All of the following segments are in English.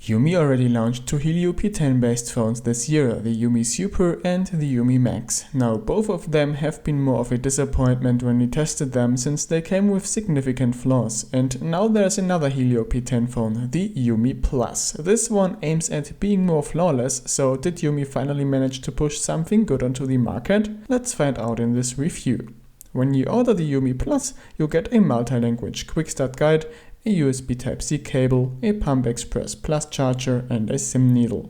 UMi already launched two Helio P10 based phones this year, the UMi Super and the UMi Max. Now both of them have been more of a disappointment when we tested them since they came with significant flaws. And now there's another Helio P10 phone, the UMi Plus. This one aims at being more flawless, so did UMi finally manage to push something good onto the market? Let's find out in this review. When you order the UMi Plus, you get a multi-language quick start guide, a USB Type-C cable, a Pump Express Plus charger and a SIM needle.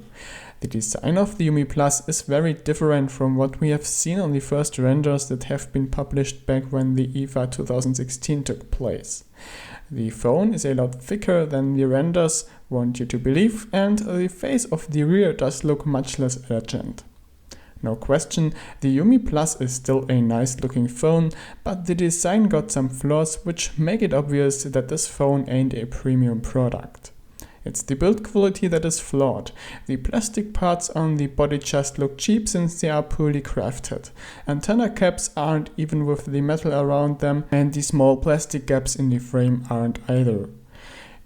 The design of the UMi Plus is very different from what we have seen on the first renders that have been published back when the IFA 2016 took place. The phone is a lot thicker than the renders want you to believe, and the face of the rear does look much less elegant. No question, the UMi Plus is still a nice looking phone, but the design got some flaws which make it obvious that this phone ain't a premium product. It's the build quality that is flawed. The plastic parts on the body just look cheap since they are poorly crafted. Antenna caps aren't even with the metal around them, and the small plastic gaps in the frame aren't either.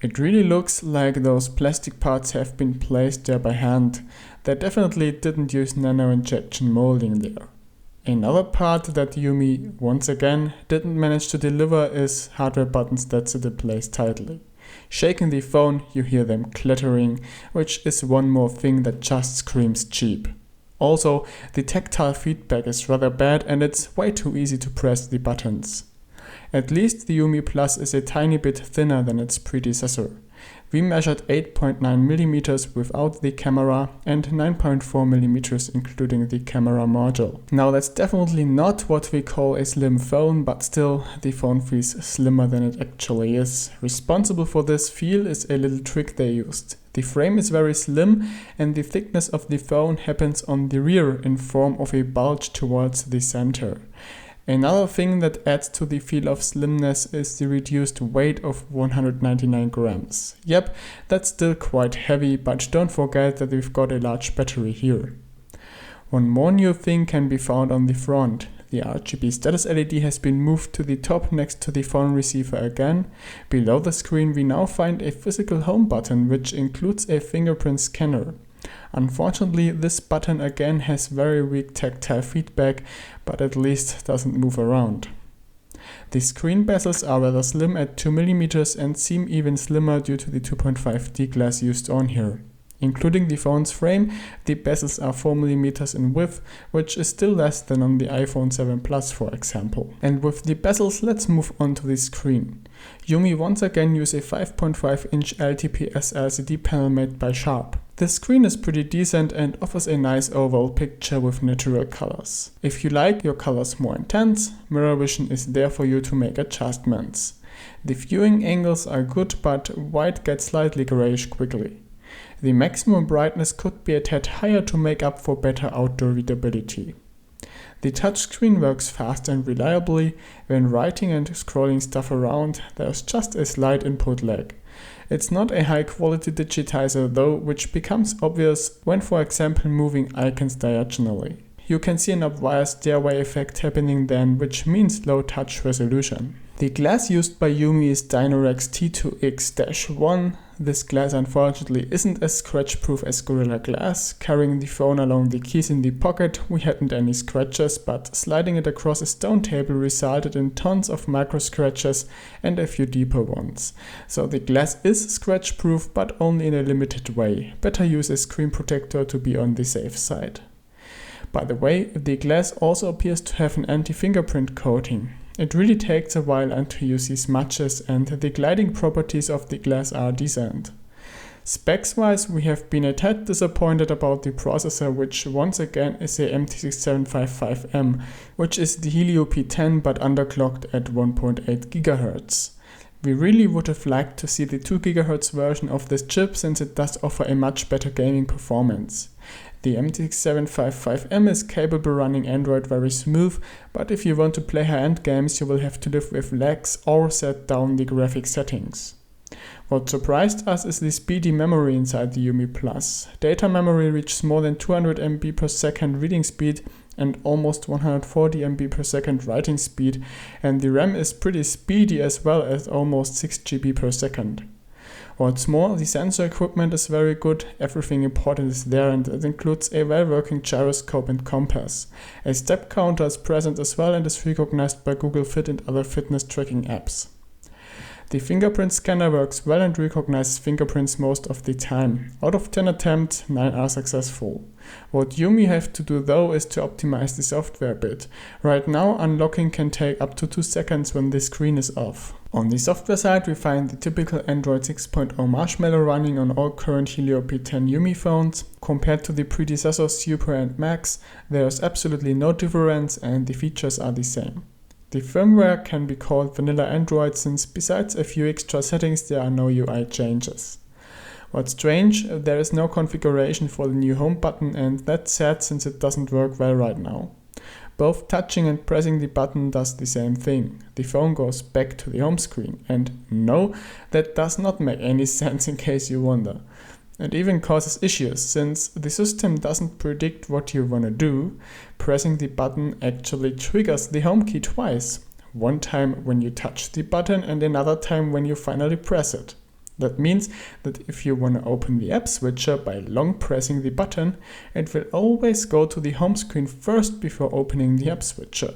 It really looks like those plastic parts have been placed there by hand. They definitely didn't use nano-injection molding there. Another part that UMi, once again, didn't manage to deliver is hardware buttons that sit in place tightly. Shaking the phone, you hear them clattering, which is one more thing that just screams cheap. Also, the tactile feedback is rather bad and it's way too easy to press the buttons. At least the UMi Plus is a tiny bit thinner than its predecessor. We measured 8.9mm without the camera and 9.4mm including the camera module. Now that's definitely not what we call a slim phone, but still the phone feels slimmer than it actually is. Responsible for this feel is a little trick they used. The frame is very slim and the thickness of the phone happens on the rear in form of a bulge towards the center. Another thing that adds to the feel of slimness is the reduced weight of 199 grams. Yep, that's still quite heavy, but don't forget that we've got a large battery here. One more new thing can be found on the front. The RGB status LED has been moved to the top next to the phone receiver again. Below the screen we now find a physical home button which includes a fingerprint scanner. Unfortunately, this button again has very weak tactile feedback, but at least doesn't move around. The screen bezels are rather slim at 2mm and seem even slimmer due to the 2.5D glass used on here. Including the phone's frame, the bezels are 4mm in width, which is still less than on the iPhone 7 Plus for example. And with the bezels, let's move on to the screen. UMi once again use a 5.5-inch LTPS LCD panel made by Sharp. The screen is pretty decent and offers a nice overall picture with natural colors. If you like your colors more intense, Mirror Vision is there for you to make adjustments. The viewing angles are good, but white gets slightly grayish quickly. The maximum brightness could be a tad higher to make up for better outdoor readability. The touchscreen works fast and reliably. When writing and scrolling stuff around, there's just a slight input lag. It's not a high quality digitizer though, which becomes obvious when for example moving icons diagonally. You can see an up-wire stairway effect happening then, which means low touch resolution. The glass used by UMi is Dynorex T2X-1. This glass unfortunately isn't as scratch-proof as Gorilla Glass. Carrying the phone along the keys in the pocket, we hadn't any scratches, but sliding it across a stone table resulted in tons of micro scratches and a few deeper ones. So the glass is scratch-proof, but only in a limited way. Better use a screen protector to be on the safe side. By the way, the glass also appears to have an anti-fingerprint coating. It really takes a while until you see smudges, and the gliding properties of the glass are decent. Specs wise, we have been a tad disappointed about the processor, which once again is a MT6755M, which is the Helio P10 but underclocked at 1.8 GHz. We really would have liked to see the 2 GHz version of this chip since it does offer a much better gaming performance. The MT6755M is capable running Android very smooth, but if you want to play high-end games you will have to live with lags or set down the graphic settings. What surprised us is the speedy memory inside the UMi Plus. Data memory reaches more than 200 MB per second reading speed and almost 140 MB per second writing speed, and the RAM is pretty speedy as well, at almost 6 GB per second. What's more, the sensor equipment is very good, everything important is there, and it includes a well-working gyroscope and compass. A step counter is present as well and is recognized by Google Fit and other fitness tracking apps. The fingerprint scanner works well and recognizes fingerprints most of the time. Out of 10 attempts, 9 are successful. What UMi have to do though is to optimize the software a bit. Right now, unlocking can take up to 2 seconds when the screen is off. On the software side, we find the typical Android 6.0 Marshmallow running on all current Helio P10 UMi phones. Compared to the predecessors Super and Max, there is absolutely no difference and the features are the same. The firmware can be called vanilla Android since besides a few extra settings there are no UI changes. What's strange, there is no configuration for the new home button and that's sad since it doesn't work well right now. Both touching and pressing the button does the same thing. The phone goes back to the home screen and no, that does not make any sense in case you wonder. It even causes issues since the system doesn't predict what you wanna do. Pressing the button actually triggers the home key twice. One time when you touch the button and another time when you finally press it. That means that if you wanna open the app switcher by long pressing the button, it will always go to the home screen first before opening the app switcher.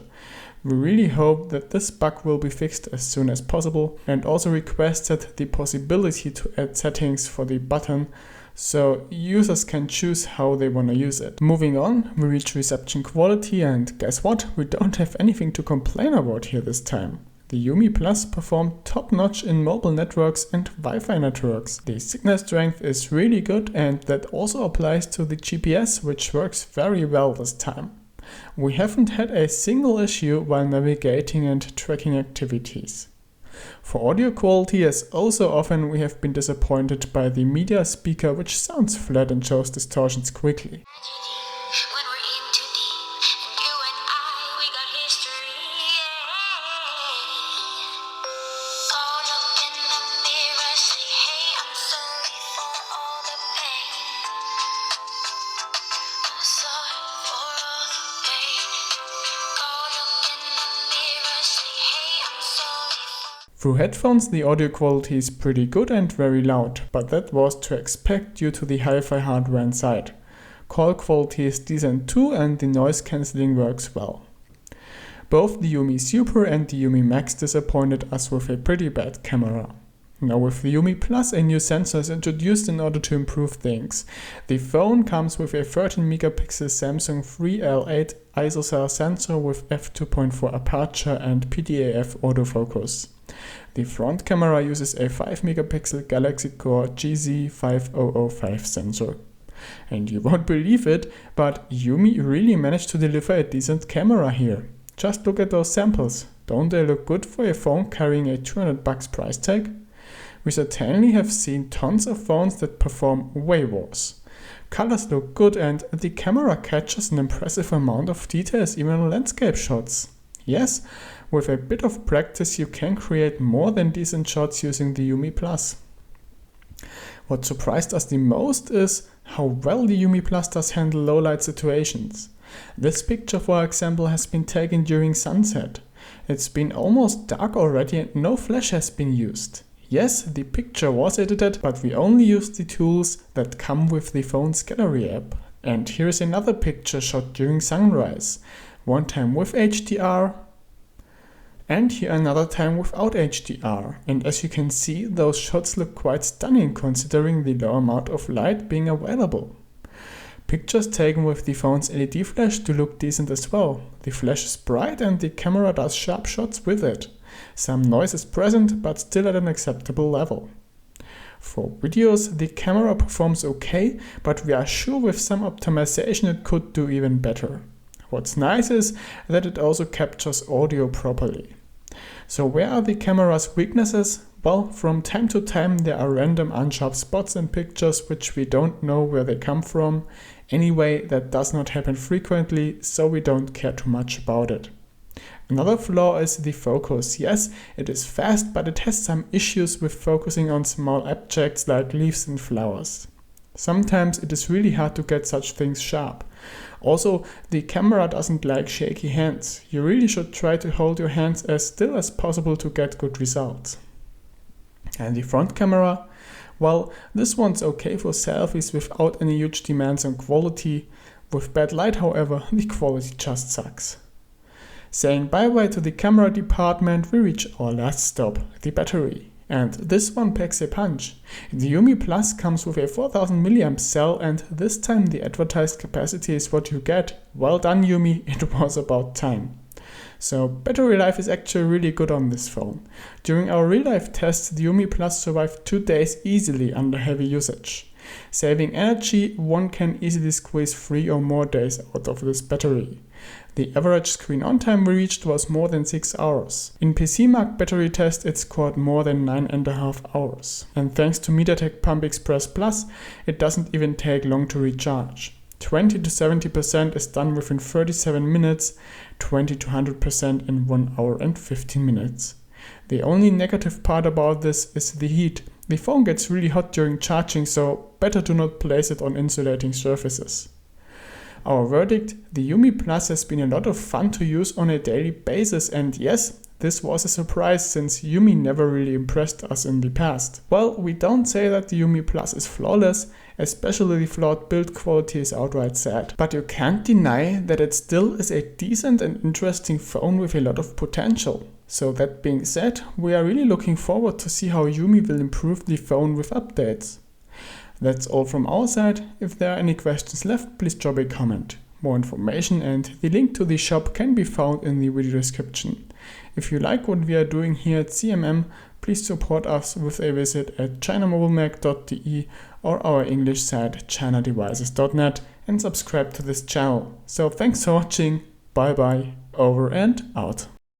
We really hope that this bug will be fixed as soon as possible and also requested the possibility to add settings for the button so users can choose how they want to use it. Moving on, we reach reception quality and guess what? We don't have anything to complain about here this time. The UMi Plus performed top-notch in mobile networks and Wi-Fi networks. The signal strength is really good and that also applies to the GPS, which works very well this time. We haven't had a single issue while navigating and tracking activities. For audio quality, as also often, we have been disappointed by the media speaker, which sounds flat and shows distortions quickly. Through headphones the audio quality is pretty good and very loud, but that was to expect due to the hi-fi hardware inside. Call quality is decent too and the noise cancelling works well. Both the UMi Super and the UMi Max disappointed us with a pretty bad camera. Now with the UMi Plus a new sensor is introduced in order to improve things. The phone comes with a 13 megapixel Samsung 3L8 ISOCELL sensor with f2.4 aperture and PDAF autofocus. The front camera uses a 5 megapixel Galaxy Core GZ5005 sensor. And you won't believe it, but UMi really managed to deliver a decent camera here. Just look at those samples. Don't they look good for a phone carrying a $200 price tag? We certainly have seen tons of phones that perform way worse. Colors look good and the camera catches an impressive amount of details even in landscape shots. Yes, with a bit of practice you can create more than decent shots using the UMi Plus. What surprised us the most is how well the UMi Plus does handle low light situations. This picture, for example, has been taken during sunset. It's been almost dark already and no flash has been used. Yes, the picture was edited, but we only used the tools that come with the phone's gallery app. And here is another picture shot during sunrise. One time with HDR and here another time without HDR. And as you can see, those shots look quite stunning considering the low amount of light being available. Pictures taken with the phone's LED flash do look decent as well. The flash is bright and the camera does sharp shots with it. Some noise is present, but still at an acceptable level. For videos, the camera performs okay, but we are sure with some optimization it could do even better. What's nice is that it also captures audio properly. So where are the camera's weaknesses? Well, from time to time there are random unsharp spots in pictures which we don't know where they come from. Anyway, that does not happen frequently, so we don't care too much about it. Another flaw is the focus. Yes, it is fast, but it has some issues with focusing on small objects like leaves and flowers. Sometimes it is really hard to get such things sharp. Also, the camera doesn't like shaky hands. You really should try to hold your hands as still as possible to get good results. And the front camera? Well, this one's okay for selfies without any huge demands on quality. With bad light, however, the quality just sucks. Saying bye-bye to the camera department, we reach our last stop, the battery. And this one packs a punch. The UMi Plus comes with a 4000 mAh cell, and this time the advertised capacity is what you get. Well done, UMi, it was about time. So battery life is actually really good on this phone. During our real-life tests, the UMi Plus survived 2 days easily under heavy usage. Saving energy, one can easily squeeze 3 or more days out of this battery. The average screen on time we reached was more than 6 hours. In PCMark battery test it scored more than 9.5 hours. And thanks to Mediatek Pump Express Plus, it doesn't even take long to recharge. 20 to 70% is done within 37 minutes, 20 to 100% in 1 hour and 15 minutes. The only negative part about this is the heat. The phone gets really hot during charging, so better do not place it on insulating surfaces. Our verdict: the UMi Plus has been a lot of fun to use on a daily basis, and yes, this was a surprise since UMi never really impressed us in the past. Well, we don't say that the UMi Plus is flawless, especially the flawed build quality is outright sad. But you can't deny that it still is a decent and interesting phone with a lot of potential. So that being said, we are really looking forward to see how UMi will improve the phone with updates. That's all from our side. If there are any questions left, please drop a comment. More information and the link to the shop can be found in the video description. If you like what we are doing here at CMM, please support us with a visit at chinamobilemac.de or our English site chinadevices.net and subscribe to this channel. So thanks for watching, bye bye, over and out.